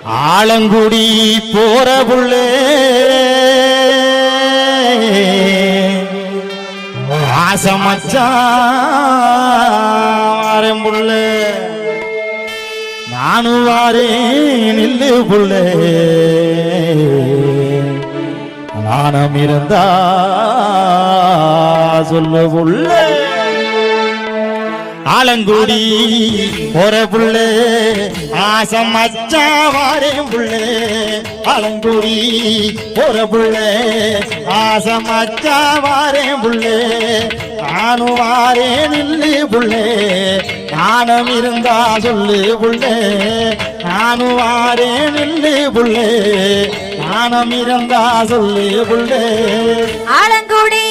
ஆலங்குடி போற புள்ளே ஆசமச்சான் புள்ளே நானும் வாரேன் நில்லு புள்ளே நாணம் இருந்தா சொல்லு புள்ளே ஆலங்குடி போற புள்ளே ஆசம் மச்சா வாரேன் புள்ளே ஆலங்குடி போற புள்ளே ஆசம் மச்சா வாரேன் புள்ளே நானும் வாரேன் நில்லு புள்ளே நாணம் இருந்தா சொல்லு புள்ளே நானும் வாரேன் நில்லு புள்ளே நாணம் இருந்தா சொல்லு புள்ளே ஆலங்குடி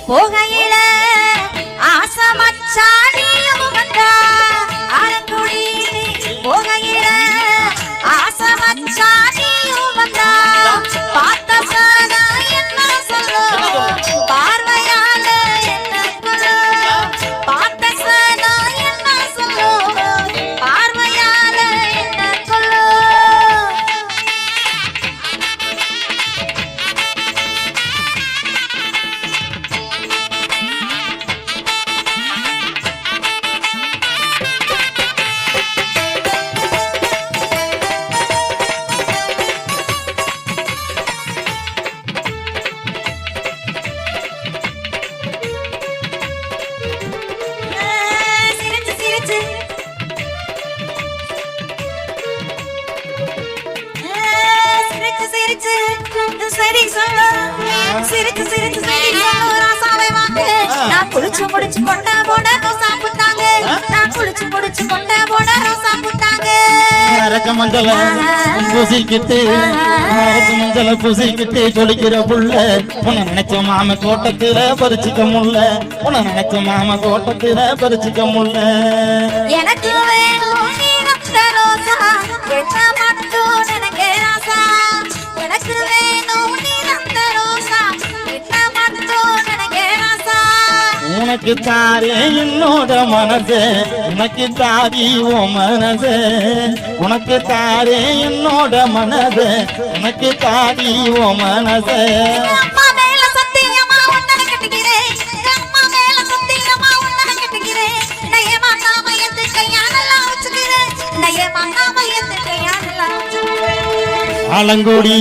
போகையில ஆசமச்சானியும் வந்தா ஆலங்குடி போகையில ஆசமச்சானியும் வந்தா பார்த்த சாதா என்ன சொல்லோ பார்வையால என்ன சொல்லோ பார்த்த சாதா என்ன சொல்லோ பார்வையால என்ன சொல்லோ குளிச்சு முடிச்சு கொண்ட போட ரோசா புத்தாங்க நான் குளிச்சு முடிச்சு கொண்ட போட ரோசா புத்தாங்க அரக்க மஞ்சள பூசிக்கிட்டு அரக்க மஞ்சள பூசிக்கிட்டு ஜொலிக்கிற புள்ள உன்னை நினைச்ச மாம கோட்டத்துல பறிச்சுக்க முல்ல உன்னை நினைச்ச மாம கோட்டத்துல பறிச்சுக்க முல்ல எனக்கு வேணும் நீ நத்த ரோசா என்ன மட்டும் நினைக்க ராசா எனக்கு வேணும் நீ நத்த ரோசா என்ன மட்டும் நினைக்க ராசா உனக்கு தாரே என்னோட மனசு உனக்கு தாரி ஓ மனசு உனக்கு தாரே என்னோட மனசு உனக்கு தாரி ஓ மனசு அம்மா மேல சத்தியமா உன்னை கட்டிக்கிறேன் அம்மா மேல சத்தியமா உன்னை கட்டிக்கிறேன் நயமா நாம எந்த கையானலாம் வச்சுக்கிறேன் நயமா நாம எந்த கையானலாம் வச்சுக்கிறேன் ஆலங்குடி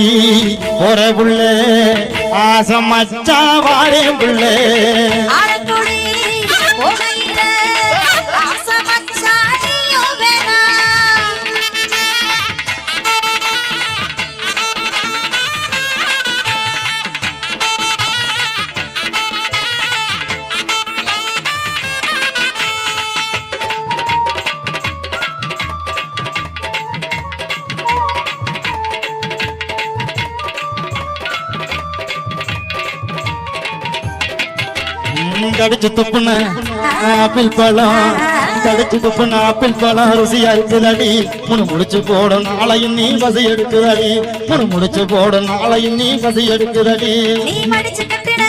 போற புள்ளே ஆசம் மச்சா வாரேன் புள்ளே ஆலங்குடி போகையில ஆசமச்சானியும் வேணா கடிச்சு துப்புன ஆப்பிள் பழம் கடிச்சு துப்புன ஆப்பிள் பழம் ருசியா இருக்குதடி முனு முடிச்சு போட நாளையும் நீ பசி எடுக்குதடி முனு முடிச்சு போட நாளையும் நீ பசி எடுக்குதடி நீ மடிச்சு கட்டுற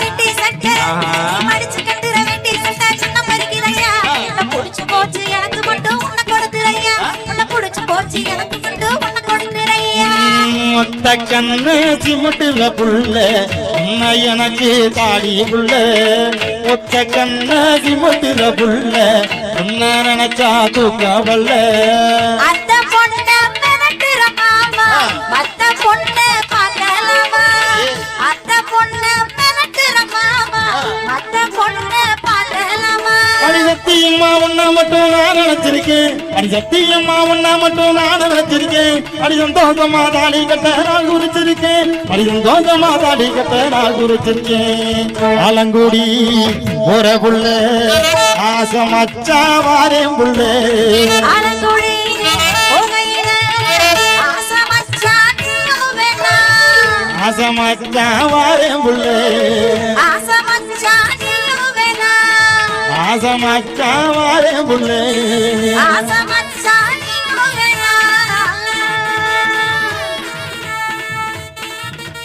வெட்டி சட்டை நீ மடிச்சு கட்டுற வெட்டி சட்டை சின்ன பறிக்கிறையா உன்னை புடிச்சு போச்சு எனக்கு மட்டும் உன்னை கொடுக்குறையா உன்னை புடிச்சு போச்சு எனக்கு மட்டும் உன்னை கொடுக்குறையா மொத்த கண்ணு சிமுட்டுல புள்ள உன்னை எனக்கு தாடி புள்ள ஒத்த கண்ணு சிமுட்டுல புள்ள உன்னை நினைச்சா தூக்கவல்ல அந்த பொண்ணை மிரட்டுற மாமா மத்த பொண்ணை பார்க்கலாமா அந்த பொண்ணை மிரட்டுற மாமா மத்த பொண்ணை பார்க்கலாமா அடி சத்தியம்மா உன்னை மட்டும் நான் நினைச்சிருக்கேன் அடி சத்தியம்மா உன்னை மட்டும் நான் நினைச்சிருக்கேன் அடி சந்தோஷமா தாடி கட்ட நான் குறிச்சிருக்கேன் அடி சந்தோஷமா தாடி கட்ட நான் குறிச்சிருக்கேன் ஆலங்குடி போற புள்ள ஆசமச்சா வாரேன் புள்ளே ஆலங்குடி போகையில ஆசமச்சானியும் வேணா ஆசமச்சா வாரேன் புள்ளே ஆசமச்சானியும் வேணா ஆசமச்சா வாரேன் புள்ளே ஆசம